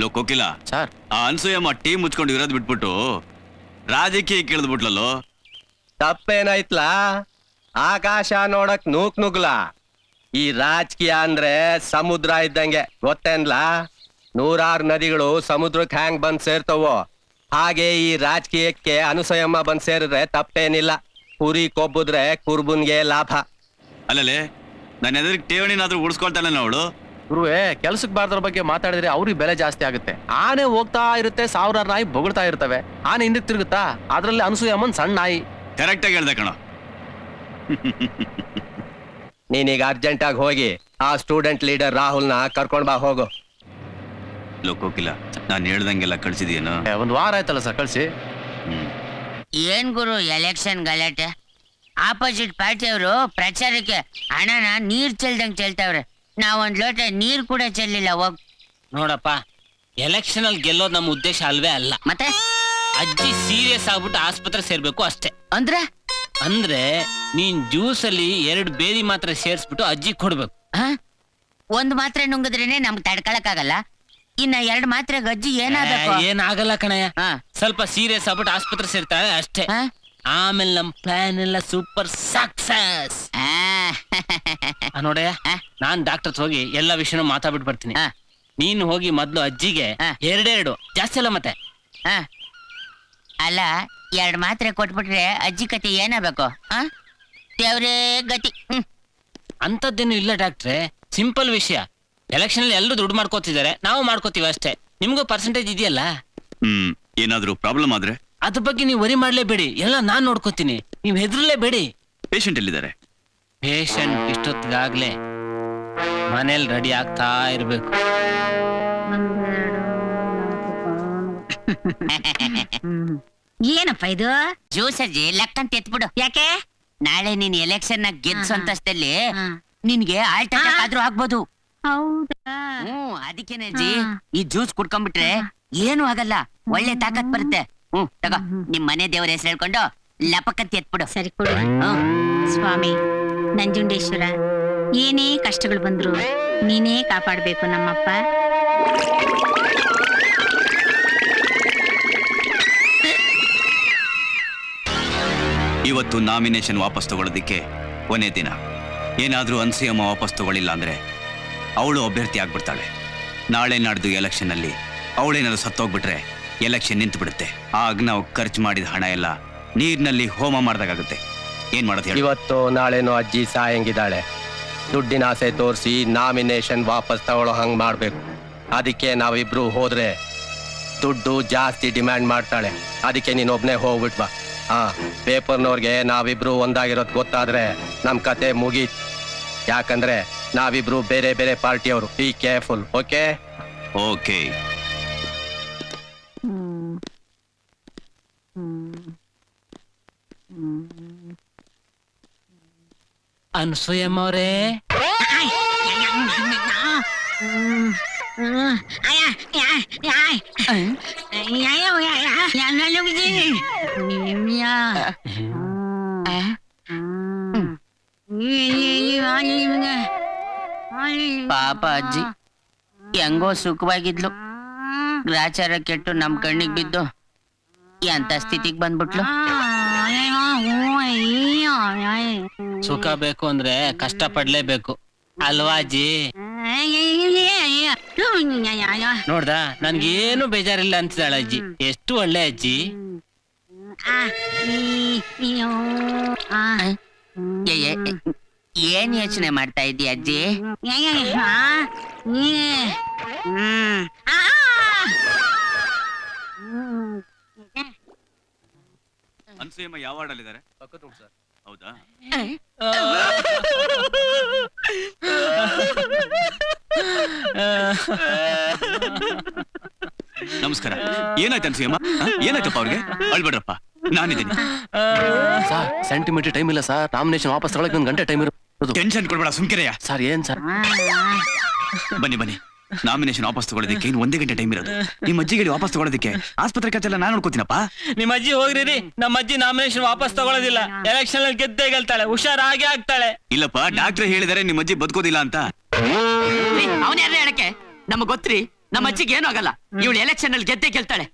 ಲೋಕೋಕಿಲ್ಲ sir ಆ ಅನ್ಸೂಯಮ್ಮ team ಮುಚ್ಕೊಂಡು ಇರೋದ್ ಬಿಟ್ಬಿಟ್ಟು ರಾಜಕೀಯ ಕೇಳಿದ್ಬಿಟ್ಲಲ್ಲೋ. ತಪ್ಪೇನಾಯ್ತ್ಲಾ? ಆಕಾಶ ನೋಡಕ್ ನುಗ್ಲ. ಈ ರಾಜಕೀಯ ಅಂದ್ರೆ ಸಮುದ್ರ ಇದ್ದಂಗೆ ಗೊತ್ತೇನ್ಲಾ? ನೂರಾರು ನದಿಗಳು ಸಮುದ್ರಕ್ಕೆ ಹ್ಯಾಂಗ್ ಬಂದ್ ಸೇರ್ತವೋ ಹಾಗೆ ಈ ರಾಜಕೀಯಕ್ಕೆ ಅನುಸಯಮ್ಮ ಬಂದ್ ಸೇರಿದ್ರೆ ತಪ್ಪೇನಿಲ್ಲ. ಕುರಿ ಕೊಬ್ಬುದ್ರೆ ಕುರ್ಬುನ್ಗೆ ಲಾಭ. ಅಲ್ಲಲೇ ನನ್ನ ಎದುರಿಗೆ ಠೇವಣಿನಾದ್ರೂ ಉಳಿಸ್ಕೊಳ್ತಾಳೆ ಅವಳು. ಗುರುವೇ, ಕೆಲ್ಸಕ್ಕೆ ಬಾರ್ದ್ರ ಬಗ್ಗೆ ಮಾತಾಡಿದ್ರೆ ಅವ್ರಿಗೆ ಬೆಲೆ ಜಾಸ್ತಿ ಆಗುತ್ತೆ. ಆನೆ ಹೋಗ್ತಾ ಇರುತ್ತೆ, ಸಾವಿರಾರು ನಾಯಿ ಬೊಗಳ್ತಾ ಇರ್ತವೆ. ಆನೆ ಹಿಂದಕ್ಕೆ ತಿರುಗುತ್ತಾ, ಅದ್ರಲ್ಲಿ ಅನಸೂಯಮ್ಮನ್ ಸಣ್ಣ ನಾಯಿ. ಕರೆಕ್ಟ್ ಆಗಿ ಹೇಳ್ದೆ ಕಣ. ನೀನೀಗ ಅರ್ಜೆಂಟ್ ಆಗಿ ಹೋಗಿ ಆ ಸ್ಟೂಡೆಂಟ್ ಲೀಡರ್ ರಾಹುಲ್ನ ಕರ್ಕೊಂಡ್ ಬಾ ಹೋಗು. ಲೋಕೋಕಿಲ್ಲ, ನಾನು ಹೇಳ್ದಂಗೆಲ್ಲ ಕಳ್ಸಿದೀಯೇನು? ಒಂದ್ ವಾರ ಆಯ್ತಲ್ಲ ಸರ್ ಕಳ್ಸಿ. ಏನ್ ಗುರು ಎಲೆಕ್ಷನ್ ಗಲಾಟೆ? ಆಪೋಸಿಟ್ ಪಾರ್ಟಿಯವರು ಪ್ರಚಾರಕ್ಕೆ ಹಣನ ನೀರ್ ಚೆಲ್ದಂಗ್ ಚೆಲ್ತಾವ್ರೆ. ನಾವೊಂದ್ ಲೋಟ ನೀರ್ ಕೂಡ ಚೆಲ್ಲಿಲ್ಲ. ಹೋಗ್ ನೋಡಪ್ಪ, ಎಲೆಕ್ಷನ್ ಅಲ್ಲಿ ಗೆಲ್ಲೋದು ನಮ್ಮ ಉದ್ದೇಶ ಅಲ್ವೇ ಅಲ್ಲ. ಮತ್ತೆ ಅಜ್ಜಿ ಸೀರಿಯಸ್ ಆಗ್ಬಿಟ್ಟು ಆಸ್ಪತ್ರೆ ಸೇರ್ಬೇಕು ಅಷ್ಟೇ. ಅಂದ್ರೆ ನೀನ್ ಜ್ಯೂಸ್ ಅಲ್ಲಿ 2 ಬೇದಿ ಮಾತ್ರ ಸೇರ್ಸ್ಬಿಟ್ಟು ಅಜ್ಜಿ ಕೊಡ್ಬೇಕು. ಒಂದ್ ಮಾತ್ರೆ ನುಂಗಿದ್ರೇನೆ ನಮ್ಗೆ ತಡ್ಕೊಳಕ್ಕಾಗಲ್ಲ. ಇನ್ನ 2 ಮಾತ್ರೆ ಅಜ್ಜಿ ಏನಾಗಬೇಕು? ಏನಾಗಲ್ಲ ಕಣಯ್ಯ, ಹಾ. ಸ್ವಲ್ಪ ಸೀರಿಯಸ್ ಆಗ್ಬಿಟ್ಟು ಆಸ್ಪತ್ರೆ ಸೇರ್ತಾಳೆ ಅಷ್ಟೇ. ಆಮೇಲೆ ನಮ್ ಪ್ಲಾನ್ ಎಲ್ಲ ಸೂಪರ್ ಸಕ್ಸಸ್. ನೋಡಯ್ಯ, ನಾನ್ ಡಾಕ್ಟರ್ ಹೋಗಿ ಎಲ್ಲಾ ವಿಷಯನೂ ಮಾತಾಡ್ಬಿಟ್ಟು ಬರ್ತೀನಿ. ನೀನ್ ಹೋಗಿ ಮೊದ್ಲು ಅಜ್ಜಿಗೆ 2 ಜಾಸ್ತಿ ಅಲ್ಲ ಮತ್ತೆ. ಅಲ್ಲ, 2 ಮಾತ್ರೆ ಕೊಟ್ಬಿಟ್ರೆ ಅಜ್ಜಿ ಕತೆ ಏನಾಗಬೇಕು? ದೇವ್ರೇ ಗತಿ. ಅಂತದ್ದೇನು ಇಲ್ಲ ಡಾಕ್ಟ್ರೆ, ಸಿಂಪಲ್ ವಿಷಯ. ಎಲೆಕ್ಷನ್ ಅಲ್ಲಿ ಎಲ್ಲರೂ ದುಡ್ಡು ಮಾಡ್ಕೋತಿದ್ದಾರೆ, ನಾವು ಮಾಡ್ಕೋತೀವಿ ಅಷ್ಟೇ. ನಿಮ್ಗೂ ಪರ್ಸೆಂಟೇಜ್ ಇದೆಯಲ್ಲ. ಏನಾದ್ರೂ ಪ್ರಾಬ್ಲಮ್ ಆದ್ರೆ ಅದ್ರ ಬಗ್ಗೆ ನೀವು ವರಿ ಮಾಡ್ಲೇಬೇಡಿ, ಎಲ್ಲ ನಾನ್ ನೋಡ್ಕೋತೀನಿ. ನೀವ್ ಹೆದರ್ಲೇಬೇಡಿ. ಪೇಷಂಟ್ ಎಲ್ಲಿದ್ದಾರೆ? ಪೇಷಂಟ್ ಇಷ್ಟೊತ್ತಿಗಾಗ್ಲೇ ಮನೇಲಿ ರೆಡಿ ಆಗ್ತಾ ಇರ್ಬೇಕು. ಏನಪ್ಪ ಇದು? ಜ್ಯೂಸ್ ಅಜ್ಜಿ ಲೆಕ್ಕಂತ ಎತ್ಬಿಡು. ಯಾಕೆ? ನಾಳೆ ನೀನ್ ಎಲೆಕ್ಷನ್ ನ ಗೆದ್ದ ಸಂತಸದಲ್ಲಿ ನಿನ್ಗೆ ಆಲ್ಟ್ ಅಟ್ಯಾಕ್ ಆದ್ರೂ ಆಗ್ಬೋದು. ಹೌದಾ? ಅದಕ್ಕೇನೆ ಅಜ್ಜಿ, ಈ ಜ್ಯೂಸ್ ಕುಡ್ಕೊಂಡ್ಬಿಟ್ರೆ ಏನು ಆಗಲ್ಲ, ಒಳ್ಳೆ ತಾಕತ್ ಬರುತ್ತೆ. ತಗೋ, ನಿಮ್ ಮನೆ ದೇವರ ಹೆಸರು ಹೇಳ್ಕೊಂಡು ಲಪಕಂತ ಎತ್ಬಿಡು. ಸರಿ ಕೊಡು. ಸ್ವಾಮಿ ನಂಜುಂಡೇಶ್ವರ, ಏನೇ ಕಷ್ಟಗಳು ಬಂದ್ರು ನೀನೇ ಕಾಪಾಡ್ಬೇಕು ನಮ್ಮಪ್ಪ. ಇವತ್ತು ನಾಮಿನೇಷನ್ ವಾಪಸ್ ತಗೊಳ್ಳೋದಿಕ್ಕೆ ಕೊನೆ ದಿನ. ಏನಾದ್ರೂ ಅನ್ಸೂಯಮ್ಮ ವಾಪಸ್ ತಗೊಳ್ಳಿಲ್ಲ ಅಂದ್ರೆ ಅವಳು ಅಭ್ಯರ್ಥಿ ಆಗ್ಬಿಡ್ತಾಳೆ. ನಾಳೆ ನಾಡ್ದು ಎಲೆಕ್ಷನ್ ಅಲ್ಲಿ ಅವಳೇನಾದ್ರು ಸತ್ತೋಗ್ಬಿಟ್ರೆ ಎಲೆಕ್ಷನ್ ನಿಂತು ಬಿಡುತ್ತೆ. ಆಗ ನಾವು ಖರ್ಚು ಮಾಡಿದ ಹಣ ಎಲ್ಲ ನೀರಿನಲ್ಲಿ ಹೋಮ ಮಾಡ್ದಾಗುತ್ತೆ. ಏನ್ ಮಾಡೋದು ಹೇಳಿ? ಇವತ್ತು ನಾಳೆನೋ ಅಜ್ಜಿ ಸಾಯಂಗಿದ್ದಾಳೆ. ದುಡ್ಡಿನ ಆಸೆ ತೋರಿಸಿ ನಾಮಿನೇಷನ್ ವಾಪಸ್ ತಗೊಳ್ಳೋ ಹಂಗ್ ಮಾಡ್ಬೇಕು. ಅದಕ್ಕೆ ನಾವಿಬ್ರು ಹೋದ್ರೆ ದುಡ್ಡು ಜಾಸ್ತಿ ಡಿಮ್ಯಾಂಡ್ ಮಾಡ್ತಾಳೆ. ಅದಕ್ಕೆ ನೀನೊಬ್ನೇ ಹೋಗ್ಬಿಟ್ ಬಾ. ಪೇಪರ್ನವ್ರಿಗೆ ನಾವಿಬ್ರು ಒಂದಾಗಿರೋದು ಗೊತ್ತಾದ್ರೆ ನಮ್ ಕತೆ ಮುಗೀತ್. ಯಾಕಂದ್ರೆ ನಾವಿಬ್ರು ಬೇರೆ ಬೇರೆ ಪಾರ್ಟಿಯವರು. Be careful. Okay? Okay. Ansuyamma ಅವರೇ, ಪಾಪ ಅಜ್ಜಿ ಹೆಂಗೋ ಸುಖವಾಗಿದ್ಲು. ಗ್ರಾಚಾರ ಕೆಟ್ಟು ನಮ್ ಕಣ್ಣಿಗೆ ಬಿದ್ದು ಎಂತ ಸ್ಥಿತಿಗೆ ಬಂದ್ಬಿಟ್ಲು. ಸುಖ ಬೇಕು ಅಂದ್ರೆ ಕಷ್ಟ ಪಡ್ಲೇಬೇಕು ಅಲ್ವಾ ಅಜ್ಜಿ? ನೋಡ್ದ, ನನ್ಗೇನು ಬೇಜಾರಿಲ್ಲ ಅಂತಿದ್ದಾಳ ಅಜ್ಜಿ. ಎಷ್ಟು ಒಳ್ಳೆ ಅಜ್ಜಿ. ಏನ್ ಯೋಚನೆ ಮಾಡ್ತಾ ಇದ್ದೀಯ ಅಜ್ಜಿ? ಅನ್ಸೂಯಮ್ಮ ಯಾವ ವಾರ್ಡಲ್ಲಿದ್ದಾರೆ? ಹೌದಾ? ನಮಸ್ಕಾರ. ಏನಾಯ್ತು ಅನ್ಸೂಯಮ್ಮ? ಏನಾಯ್ತಪ್ಪ ಅವ್ರಿಗೆ? ಅಳ್ಬೇಡ್ರಪ್ಪ, ನಾನಿದ್ದೀನಿ. ಸರ್ ಸೆಂಟಿಮೀಟರ್ ಟೈಮ್ ಇಲ್ಲ ಸರ್. ನಾಮಿನೇಷನ್ ವಾಪಸ್ ತಗೊಳಕ್ 1 ಗಂಟೆ ಟೈಮ್ ಇರೋದು. ಟೆನ್ಷನ್ ಕೊಡ್ಬೇಡ, ಸುಮ್ಕೆರೆಯ. ಸರ್ ಏನ್ ಸರ್? ಬನ್ನಿ ಬನ್ನಿ, ನಾಮಿನೇಷನ್ ವಾಪಸ್ ತಗೊಳ್ಳೋದಕ್ಕೆ ಇನ್ನು 1 ಗಂಟೆ ಟೈಮ್ ಇರೋದು. ನಿಮ್ಮ ಅಜ್ಜಿಗೆ ವಾಪಸ್ ತಗೊಳ್ಳೋದಕ್ಕೆ ಆಸ್ಪತ್ರೆ ಖರ್ಚೆಲ್ಲ ನಾನು ನೋಡ್ಕೋತೀನಪ್ಪ. ನಿಮ್ ಅಜ್ಜಿ ಹೋಗ್ರಿ. ನಮ್ಮ ಅಜ್ಜಿ ನಾಮಿನೇಷನ್ ವಾಪಸ್ ತಗೊಳ್ಳೋದಿಲ್ಲ. ಎಲೆಕ್ಷನ್ ಅಲ್ಲಿ ಗೆದ್ದೇ ಗೆಲ್ತಾಳೆ, ಹುಷಾರಾಗಿ ಆಗ್ತಾಳೆ. ಇಲ್ಲಪ್ಪ, ಡಾಕ್ಟರ್ ಹೇಳಿದಾರೆ ನಿಮ್ಮ ಅಜ್ಜಿ ಬದುಕೋದಿಲ್ಲ ಅಂತ. ಅವನ್ಯಾರ ಹೇಳಕ್ಕೆ? ನಮಗ್ ಗೊತ್ತ್ರಿ, ನಮ್ಮ ಅಜ್ಜಿಗೆ ಏನೂ ಆಗಲ್ಲ. ಇವಳು ಎಲೆಕ್ಷನ್ ಅಲ್ಲಿ ಗೆದ್ದೆ ಗೆಲ್ತಾಳೆ.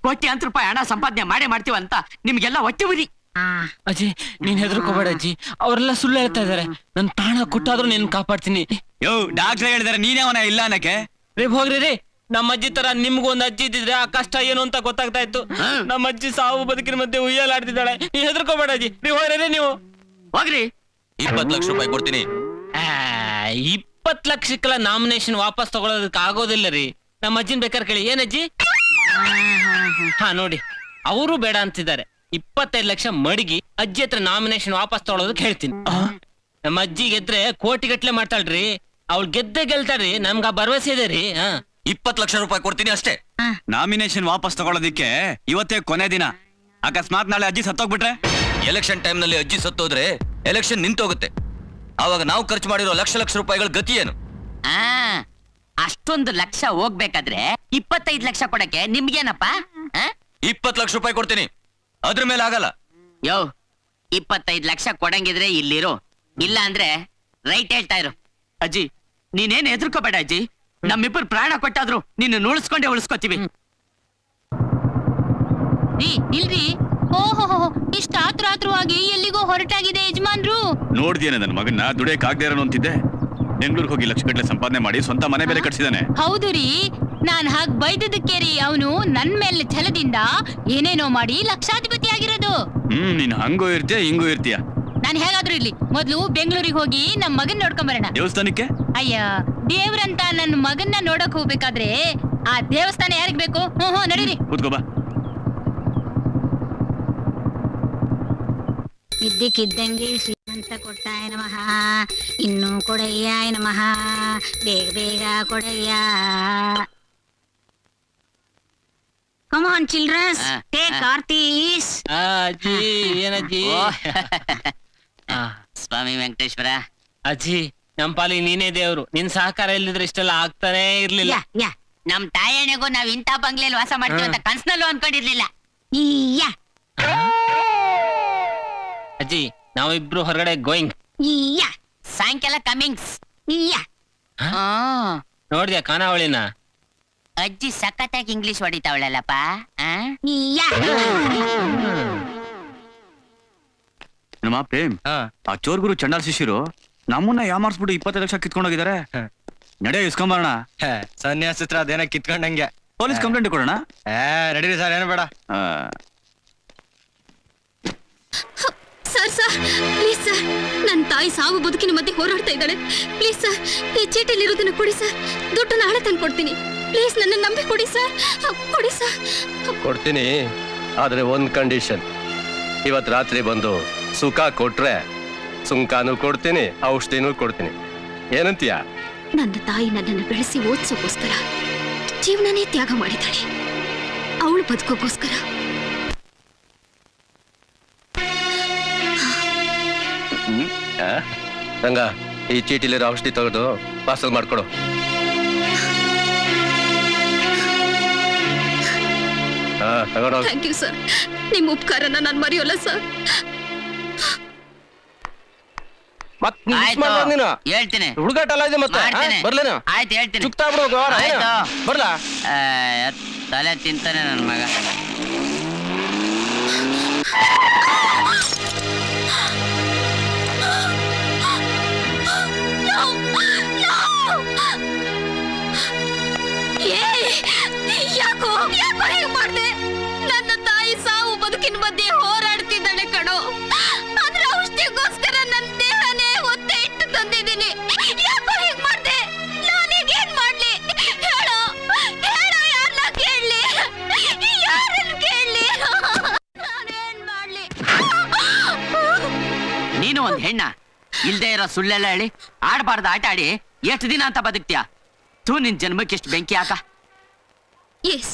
ಕೋಟ್ಯಾಂತರ ರೂಪಾಯಿ ಹಣ ಸಂಪಾದನೆ ಮಾಡ್ತೀವ ಅಂತ ನಿಮ್ಗೆಲ್ಲ ಹೊಟ್ಟೆ ಉರಿ. ಅಜ್ಜಿ ನೀನ್ ಹೆದರ್ಕೋಬೇಡ ಅಜ್ಜಿ, ಅವರೆಲ್ಲ ಸುಳ್ಳು ಹೇಳ್ತಾ ಇದಾರೆ. ನನ್ ಪ್ರಾಣ ಕೊಟ್ಟಾದ್ರೂ ನಿನ್ ಕಾಪಾಡ್ತೀನಿ. ಯೋ ಡಾಕ್ಟರ್ ಹೇಳಿದಾರೆ, ನೀನೇ ಅವನ ಇಲ್ಲ ಅನ್ನಕ್ಕೆ. ರೀ ಹೋಗ್ರಿ ರೀ, ನಮ್ಮ ಅಜ್ಜಿ ತರ ನಿಮ್ಗೂ ಒಂದ್ ಅಜ್ಜಿ ಇದ್ದಿದ್ರೆ ಆ ಕಷ್ಟ ಏನು ಅಂತ ಗೊತ್ತಾಗ್ತಾ ಇತ್ತು. ನಮ್ಮ ಅಜ್ಜಿ ಸಾವು ಬದುಕಿನ ಮಧ್ಯೆ ಉಯ್ಯಾಲಾಡ್ತಿದ್ದಾಳೆ. ನೀವ್ ಹೆದರ್ಕೋಬೇಡ ಅಜ್ಜಿ, ನೀವ್ ಹೋಗ್ರಿ ನೀವು ಹೋಗ್ರಿ. 20 ಲಕ್ಷ ರೂಪಾಯಿ ಕೊಡ್ತೀನಿ. 20 ಲಕ್ಷಕ್ಕೆಲ್ಲ ನಾಮಿನೇಷನ್ ವಾಪಸ್ ತಗೊಳೋದಕ್ಕೆ ಆಗೋದಿಲ್ಲ ರೀ. ನಮ್ಮ ಅಜ್ಜಿನ ಬೇಕಾದ್ರೆ ಕೇಳಿ. ಏನಜ್ಜಿ? ಹಾ ನೋಡಿ, ಅವರು ಬೇಡ ಅಂತಿದ್ದಾರೆ. 25 ಲಕ್ಷ ಮಡಗಿ ಅಜ್ಜಿ ಹತ್ರ ನಾಮಿನೇಷನ್ ವಾಪಸ್ ತಗೊಳೋದಕ್ಕೆ ಹೇಳ್ತೀನಿ. ನಮ್ಮ ಅಜ್ಜಿ ಗೆದ್ರೆ ಕೋಟಿಗಟ್ಲೆ ಮಾಡ್ತಾಳ್ರಿ. ಅವ್ಳು ಗೆದ್ದೆ ಗೆಲ್ತಾಳ್ರಿ, ನಮ್ಗ ಭರವಸೆ ಇದೆ ರೀ. 20 ಲಕ್ಷ ರೂಪಾಯಿ ಕೊಡ್ತೀನಿ ಅಷ್ಟೇ. ನಾಮಿನೇಷನ್ ವಾಪಸ್ ತಗೊಳ್ಳೋದಿಕ್ಕೆ ಇವತ್ತೇ ಕೊನೆ ದಿನ. ಅಕಸ್ಮಾತ್ ನಾಳೆ ಅಜ್ಜಿ ಸತ್ತೋಗ್ಬಿಟ್ರೆ? ಎಲೆಕ್ಷನ್ ಟೈಮ್ ನಲ್ಲಿ ಅಜ್ಜಿ ಸತ್ತೋದ್ರೆ ಎಲೆಕ್ಷನ್ ನಿಂತೋಗುತ್ತೆ. ಆವಾಗ ನಾವು ಖರ್ಚು ಮಾಡಿರೋ ಲಕ್ಷ ರೂಪಾಯಿಗಳ ಗತಿ ಏನು? ಅಷ್ಟೊಂದು ಲಕ್ಷ ಹೋಗ್ಬೇಕಾದ್ರೆ 25 ಲಕ್ಷ ಕೊಡಕ್ಕೆ ನಿಮ್ಗೇನಪ್ಪ? 20 ಲಕ್ಷ ರೂಪಾಯಿ ಕೊಡ್ತೀನಿ, ಅದ್ರ ಮೇಲೆ ಆಗಲ್ಲ. ಯೋ 25 ಲಕ್ಷ ಕೊಡಂಗಿದ್ರೆ ಇಲ್ಲಿರು, ಇಲ್ಲ ಅಂದ್ರೆ ರೈಟ್ ಹೇಳ್ತಾ ಇರು. ಅಜ್ಜಿ ನೀನೇನ್ ಹೆದರ್ಕೋಬೇಡ ಅಜ್ಜಿ, ನಮ್ಮಿಬ್ಬರು ಪ್ರಾಣ ಕೊಟ್ಟಾದ್ರು ನಿನ್ನ ಉಳಿಸ್ಕೊಂಡೇ ಉಳಿಸ್ಕೊತೀವಿ. ಇಲ್ರಿ, ಓಹೋ ಇಷ್ಟ ಆತುರಾತ್ರವಾಗಿ ಎಲ್ಲಿಗೋ ಹೊರಟಾಗಿದೆ ಯಜಮಾನ್ರು. ನೋಡ್ದೇನೆ ನನ್ನ ಮಗನ್ನ ದುಡಿಯಕ್ಕಾಗದೇ ಇರೋನು ಅಂತಿದ್ದೆ. ಬೆಂಗಳೂರಿಗೆ ಹೋಗಿ ಲಕ್ಷಗಟ್ಟಲೆ ಸಂಪಾದನೆ ಮಾಡಿ ಸ್ವಂತ ಮನೆ ಬೇರೆ ಕಟ್ಸಿದಾನೆ. ಹೌದು ರೀ, ನಾನ್ ಹಾಗ್ ಬೈದದಕ್ಕೆ ರೀ ಅವನು ನನ್ ಮೇಲೆ ಛಲದಿಂದ ಏನೇನೋ ಮಾಡಿ ಲಕ್ಷಾಧಿಪತಿ ಆಗಿರೋದು. ನೀನ್ ಹಂಗೂ ಇರ್ತೀಯ ಹಿಂಗೂ ಇರ್ತೀಯ. ನಾನ್ ಹೇಗಾದ್ರೂ ಇರ್ಲಿ, ಮೊದ್ಲು ಬೆಂಗಳೂರಿಗೆ ಹೋಗಿ ನಮ್ ಮಗನ್ ನೋಡ್ಕೊಂಡ್ ಬರೋಣ. ದೇವಸ್ಥಾನಕ್ಕೆ? ಅಯ್ಯ, ದೇವ್ರಂತ ನನ್ ಮಗನ್ನ ನೋಡಕ್ ಹೋಗ್ಬೇಕಾದ್ರೆ ಆ ದೇವಸ್ಥಾನ ಯಾರಿಗ್ ಬೇಕು? ಹ್ಮ್ ನಡೀರಿ. ಕೂತ್ಕೋ ಬಾ. ಇದ್ದಕ್ಕಿದ್ದಂಗೆ ಶ್ರೀಮಂತ ಕೊಟ್ಟಾಯ ನಮಃ, ಇನ್ನೂ ಕೊಡಯ್ಯಾಯ ನಮಃ, ಬೇಗ ಬೇಗ ಕೊಡಯ್ಯ. Come on children, take Artis. ಅಜ್ಜಿ ಏನಜ್ಜಿ? ಸ್ವಾಮಿ ವೆಂಕಟೇಶ್ವರ. ಅಜ್ಜಿ ನಮ್ ಪಾಲಿ ನೀನೇ ದೇವ್ರು. ನಿನ್ ಸಹಕಾರ ಇಲ್ಲಿದ್ರೆ ಇಷ್ಟೆಲ್ಲ ಆಗ್ತಾನೆ ಇರ್ಲಿಲ್ಲ. ನಮ್ ತಾಯಣೆಗೂ ನಾವ್ ಇಂಥ ಬಂಗ್ಲೆಯಲ್ಲಿ ವಾಸ ಮಾಡ್ತೀವಿ ಅಂತ ಕನ್ಸ್ನಲ್ಲೂ ಅನ್ಕೊಂಡಿರ್ಲಿಲ್ಲ. ಅಜ್ಜಿ ನಾವಿಬ್ರು ಹೊರಗಡೆ ಗೋಯಿಂಗ್. ಸಾಯಂಕಾಲ ಕಮಿಂಗ್ಸ್. ನೋಡ್ದ್ಯಾ ಖಾನಾವಳಿನ? ಅಜ್ಜಿ ಸಖತ್ತಾಗಿ ಇಂಗ್ಲಿಷ್ ಹೊಡಿತಾವಳಲ್ಲಪ್ಪ. ನಮ್ಮ ಪ್ರೇಮ್, ಆ ಚೋರ್ಗುರು ಚಂಡಾಲ್ ಶಿಷ್ಯರು ನಮ್ಮನ್ನ ಯಾಮಾರ್ಸ್ಬಿಟ್ಟು 25 ಲಕ್ಷ ಕಿತ್ಕೊಂಡೋಗಿದ್ದಾರೆ. ನಡೆ ಇಸ್ಕೊಂಬರೋಣ. ಸನ್ಯಾಸಿತ್ರ ಅದೇನ ಕಿತ್ಕೊಂಡಂಗೆ. ಪೊಲೀಸ್ ಕಂಪ್ಲೇಂಟ್ ಕೊಡೋಣ. ನಡೀರಿ ಸರ್, ಏನು ಬೇಡ. ಸರ್ ಪ್ಲೀಸ್ ಸರ್, ನನ್ನ ತಾಯಿ ಸಾವು ಬದುಕಿನ ಮಧ್ಯೆ ಹೋರಾಡ್ತಾ ಇದ್ದಾಳೆ. ಪ್ಲೀಸ್ ಸರ್, ಈ ಚೀಟಿಲಿರೋದನ್ನ ಕೊಡಿ ಸರ್, ದುಡ್ಡು ನಾಳೆ ತಂದು ಕೊಡ್ತೀನಿ. ಪ್ಲೀಸ್ ನನ್ನ ನಂಬಿ ಕೊಡಿ ಸರ್, ಕೊಡಿ ಸರ್. ಕೊಡ್ತೀನಿ, ಆದ್ರೆ ಒಂದ್ ಕಂಡೀಷನ್. ಇವತ್ ರಾತ್ರಿ ಬಂದು ಸುಖ ಕೊಟ್ರೆ ಸುಂಕಾನು ಕೊಡ್ತೀನಿ, ಔಷಧಿನೂ ಕೊಡ್ತೀನಿ. ಏನಂತೀಯ? ನನ್ನ ತಾಯಿ ನನ್ನನ್ನು ಬೆಳೆಸಿ ಓದಿಸೋಕೋಸ್ಕರ ಜೀವನನೇ ತ್ಯಾಗ ಮಾಡಿದ್ದಾಳೆ. ಅವಳು ಬದುಕೋಕೋಸ್ಕರ ರಂಗ, ಈ ಚೀಟಿಲಿರೋ ಔಷಧಿ ತೆಗೆದು ಪಾರ್ಸಲ್ ಮಾಡ್ಕೊಡು. ತಗೊಂಡೋಗ. ಥ್ಯಾಂಕ್ ಯು ಸರ್, ನಿಮ್ಮ ಉಪಕಾರನ ನಾನು ಮರೆಯೋಲ್ಲ ಸರ್. ಹೇಳ್ತೀನಿ, ಹುಡುಗಾಟಲ್ಲ ಇದೆ ಮತ್ತೆ. ಬರ್ಲೇನು? ಆಯ್ತು ಹೇಳ್ತೀನಿ. ಚುಕ್ತಾ ಬಿಡೋದು ಬರ್ಲಾ? ತಲೆ ತಿಂತಾನೆ ನನ್ನ ಮಗ. ಯಾಕೋ ಹೇಗೆ ಮಾಡ್ದೆ? ನನ್ನ ತಾಯಿ ಸಾವು ಬದುಕಿನ ಮಧ್ಯೆ ಹೋರಾಡ್ತಿದ್ದಾಳೆ ಕಣೋ. ಆದ್ರೆ ಔಷಧಿಗೋಸ್ಕರ ನನ್ನ ದೇಹನೇ ಒತ್ತೆ ಇಟ್ಟು ತಂದಿದ್ದೀನಿ. ಯಾಕೋ ಹೀಗ್ ಮಾಡ್ದೆ? ನಾನೀಗ ಏನ್ ಮಾಡ್ಲಿ? ಹೇಳೋ ಯಾರನ್ನ ಕೇಳಲಿ? ಯಾರನ್ನ ಕೇಳಲಿ? ನಾನೇನ್ ಮಾಡ್ಲಿ? ನೀನು ಒಂದ್ ಹೆಣ್ಣ, ಇಲ್ದೇ ಇರೋ ಸುಳ್ಳೆಲ್ಲ ಹೇಳಿ ಆಡ್ಬಾರ್ದು ಆಟ ಆಡಿ ಎಷ್ಟು ದಿನ ಅಂತ ಬದುಕ್ತೀಯ? ತೂ ನಿನ್ ಜನ್ಮಕ್ಕೆ ಎಷ್ಟು ಬೆಂಕಿ ಹಾಕ. ಎಸ್,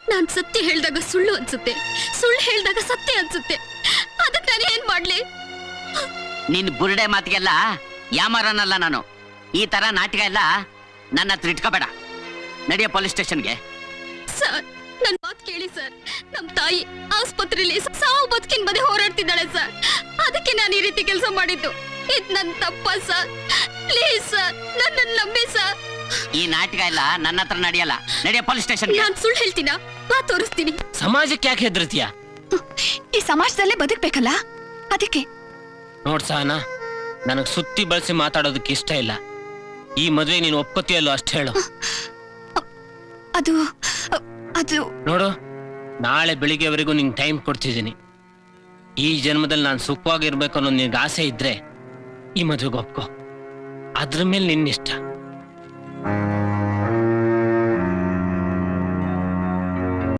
ನಾನ್ ಸತ್ಯ ಹೇಳ್ದಾಗ ಸುಳ್ಳು ಅನ್ಸುತ್ತೆ, ಸುಳ್ಳು ಹೇಳ್ದಾಗ ಸತ್ಯ ಅನ್ಸುತ್ತೆ. ಅದಕ್ಕೆ ನಾನು ಏನ್ ಮಾಡ್ಲಿ? ನಿನ್ ಬುರುಡೆ ಮಾತಿಗೆಲ್ಲ ಯಾಮಾರನಲ್ಲ ನಾನು. ಈ ತರ ನಾಟಕ ಎಲ್ಲ ನನ್ನ ಹತ್ರ ಇಟ್ಕೋಬೇಡ. ನಡಿಯ ಪೊಲೀಸ್ ಸ್ಟೇಷನ್ಗೆ. ಸರ್, ನನ್ ಮಾತು ಕೇಳಿ ಸರ್. ನಮ್ ತಾಯಿ ಆಸ್ಪತ್ರೆಯಲ್ಲಿ ಸಾವು ಬದುಕಿನ ಮಧ್ಯೆ ಹೋರಾಡ್ತಿದ್ದಾಳೆ ಸರ್. ಅದಕ್ಕೆ ನಾನು ಈ ರೀತಿ ಕೆಲಸ ಮಾಡಿದ್ದು. ಇದ್ ನನ್ ತಪ್ಪ ಸರ್. ಪ್ಲೀಸ್ ಸರ್, ನನ್ನ ನಂಬಿ ಸರ್. ಈ ನಾಟಕ ಎಲ್ಲ ನನ್ನ ಹತ್ರ ನಡೆಯಲ್ಲ. ನಡೆಯ ಪೊಲೀಸ್ ಸ್ಟೇಷನ್. ನಾನ್ ಸುಳ್ಳು ಹೇಳ್ತೀನ? ಬಾ ತೋರಿಸ್ತೀನಿ. ಸಮಾಜಕ್ಕೆ ಯಾಕೆ ಹೆದರ್ತೀಯ? ಈ ಸಮಾಜದಲ್ಲೇ ಬದುಕ್ಬೇಕಲ್ಲ, ಅದಕ್ಕೆ. ನೋಡ್ ಸಹನಾ, ನನಗ್ ಸುತ್ತಿ ಬಳಸಿ ಮಾತಾಡೋದಕ್ಕೆ ಇಷ್ಟ ಇಲ್ಲ. ಈ ಮದ್ವೆ ನೀನು ಒಪ್ಕೋತೀಯಲ್ಲೋ ಅಷ್ಟು ಹೇಳು. ಅದು ಅದು ನೋಡು, ನಾಳೆ ಬೆಳಿಗ್ಗೆವರೆಗೂ ನಿಂಗೆ ಟೈಮ್ ಕೊಡ್ತಿದ್ದೀನಿ. ಈ ಜನ್ಮದಲ್ಲಿ ನಾನು ಸುಖವಾಗಿರ್ಬೇಕು ಅನ್ನೋ ನಿನ್ಗೆ ಆಸೆ ಇದ್ರೆ ಈ ಮದುವೆಗೆ ಒಪ್ಕೋ. ಅದ್ರ ಮೇಲೆ ನಿನ್ನಿಷ್ಟ.